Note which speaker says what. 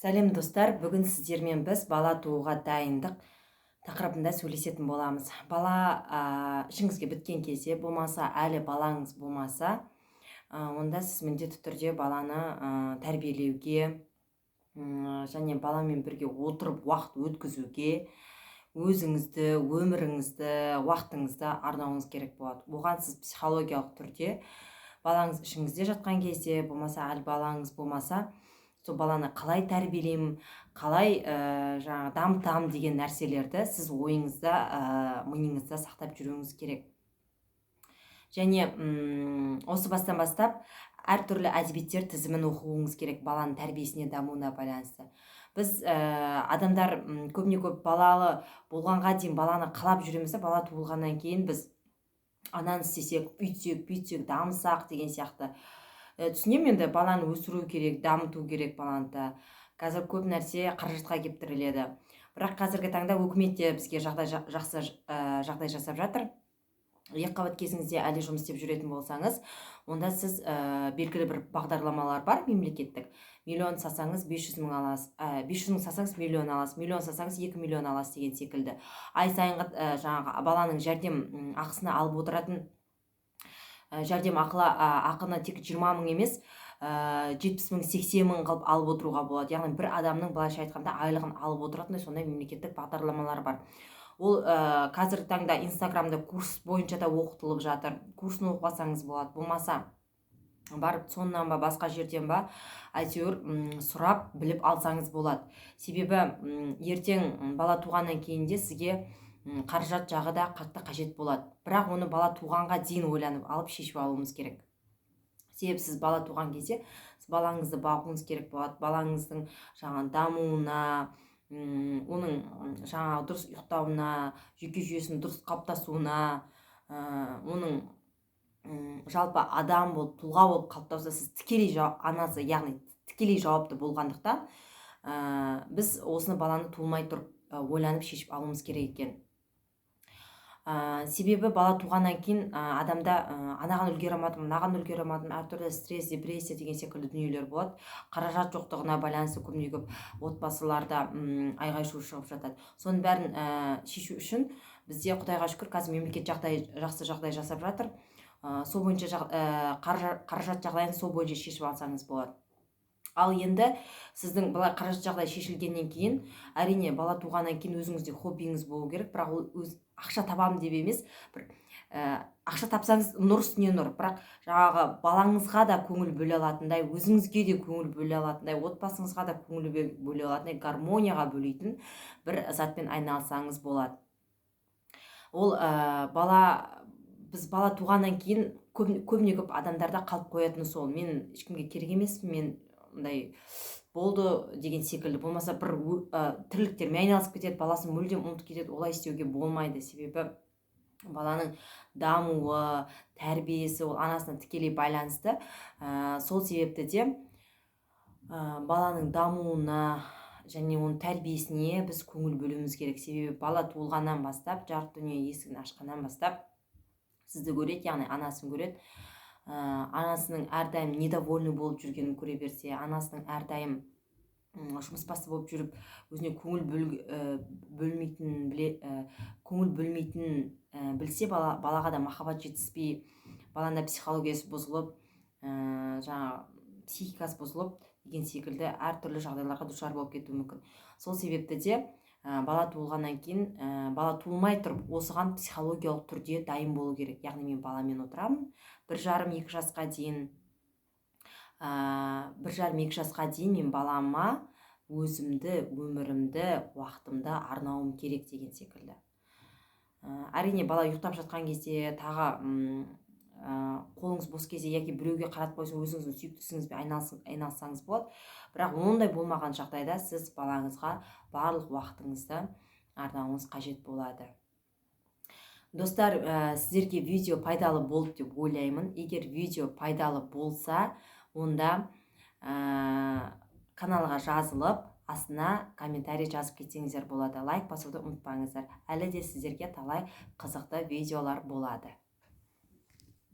Speaker 1: Сәлем достар, бүгін сіздермен біз бала тууға дайындық тақырыбында сөйлесетін боламыз. Бала ішіңізге біткен кезде, болмаса әлі балаңыз болмаса, онда сіз міндетті түрде баланы тәрбиелеуге және баламен бірге отырып уақыт өткізуге, өзіңізді, өміріңізді, уақытыңызды арнауыңыз керек болады. Оған сіз психологиялық түрде балаңыз ішіңізде жатқан кезде, болмаса әлі балаңыз болмаса, сол баланы қалай тәрбиелеймін, қалай дамытамын деген нәрселерді сіз ойыңызда, миыңызда сақтап жүруіңіз керек. Және осы бастан бастап әртүрлі әдебиеттер тізімін оқуыңыз керек баланың тәрбиесіне, дамуына байланысты. Біз адамдар көбіне көп балалы болғанға дейін баланы қалап жүреміз, бала туылғаннан кейін біз ананы істесек, үйтсек, бүйтсек, дамысақ деген сияқты. Түсінемін, енді баланы өсіру керек, дамыту керек баланы да. Қазір көп нәрсе қаражатқа келіп тіреледі. Бірақ қазіргі таңда өкімет те бізге жақсы жағдай жасап жатыр. Екіқабат кезіңізде әлі жұмыс істеп жүретін болсаңыз, онда сіз белгілі бір бағдарламалар бар мемлекеттік. Миллион сасаңыз 500 мың аласыз, 500 мың сасаңыз миллион аласыз, миллион сасаңыз 2 миллион аласыз деген секілді. Ай сайынғы жаңағы баланың жәрдем ақысына алып отыратын жәрдем ақыны тек 20 мың емес, 70 мың, 80 мың қылып алып отыруға болады. Яғни бір адамның былайша айтқанда айлығын алып отыратындай сондай мемлекеттік бағдарламалар бар. Ол қазіргі таңда Инстаграмда курс бойынша да оқытылып жатыр. Курсын оқып алсаңыз болады. Болмаса барып соннан ба басқа жерден ба әйтеуір сұрап біліп алсаңыз болады. Себебі ертең бала туғаннан кейін де сізге қаражат жағы да қатты қажет болады. Бірақ оны бала туғанға дейін ойланып алып шешіп алуымыз керек. Себебі сіз бала туған кезде сіз балаңызды бағуыңыз керек болады. Балаңыздың дамуына, оның дұрыс ұйықтауына, жүйке жүйесінің дұрыс қалыптасуына, оның жалпы адам болып, тұлға болып қалыптасуына сіз тікелей анасы, яғни тікелей жауапты болғандықтан, біз осыны баланы туылмай тұрып ойланып шешіп алуымыз керек екен. Себебі бала туғаннан кейін адамда анаған үлгере алмадым, мынаған үлгере алмадым, әртүрлі стресс, депрессия деген секілді дүниелер болады. Қаражат жоқтығына байланысты көбіне көп отбасыларда айғай-шу шығып жатады. Соның бәрін шешу үшін бізде Құдайға шүкір қазір мемлекет жақсы жағдай жасап жатыр. Сол бойынша қаражат жағдайын сол бойынша шешіп алсаңыз болады. Ал енді сіздің қаражат жағдай шешілгеннен кейін, әрине бала туғаннан кейін өзіңізде хоббиіңіз болу керек, бірақ ол ақша табамын деп емес, ақша тапсаңыз нұр үстіне нұр, бірақ балаңызға да көңіл бөле алатындай, өзіңізге де көңіл бөле алатындай, отбасыңызға да көңіл бөле алатындай, гармонияға бөлейтін бір затпен айналсаңыз болады. Ол біз бала туғаннан кейін көбіне көп адамдарда қалып қоятыны сол. Мен ешкімге керек емеспін, мен ондай болды деген секілді. Болмаса бір тірліктермен айналысып кетеді, баласын мүлдем ұмытып кетеді. Олай істеуге болмайды. Себебі баланың дамуы, тәрбиесі ол анасына тікелей байланысты. Сол себепті де баланың дамуына және оның тәрбиесіне біз көңіл бөлуіміз керек. Себебі бала туылғаннан бастап, жарық дүние есігін ашқаннан бастап сізді көреді, яғни анасын көреді. Анасының әрдайым недовольны болып жүргенін көре берсе, анасының әрдайым жұмысбасты болып жүріп, өзіне көңіл бөлмейтінін білсе, балаға да махаббат жетіспей, баланда психологиясы бұзылып, психикасы бұзылып деген секілді әртүрлі жағдайларға душар болып кетуі мүмкін. Сол себепті де бала туылғаннан кейін, бала туылмай тұрып, осыған психологиялық түрде дайын болу керек. Яғни мен баламен отырамын, 1,5-2 жасқа дейін, 1,5-2 жасқа дейін мен балама өзімді, өмірімді, уақытымды арнауым керек деген секілді. Әрине, бала ұйықтап жатқан кезде, тағы қолыңыз бос кезде, яки біреуге қаратып қойсын, өзіңіздің сүйіктісіңізбен айналсаңыз болады. Бірақ ондай болмаған жағдайда сіз балаңызға барлық уақытыңызды арнауыңыз қажет болады. Достар, сіздерге видео пайдалы болды деп ойлаймын. Егер видео пайдалы болса, онда каналға жазылып, астына комментарий жазып кетсеңіздер болады. Лайк басуды ұмытпаңыздар. Әлі де сіздерге талай қызықты видеолар болады.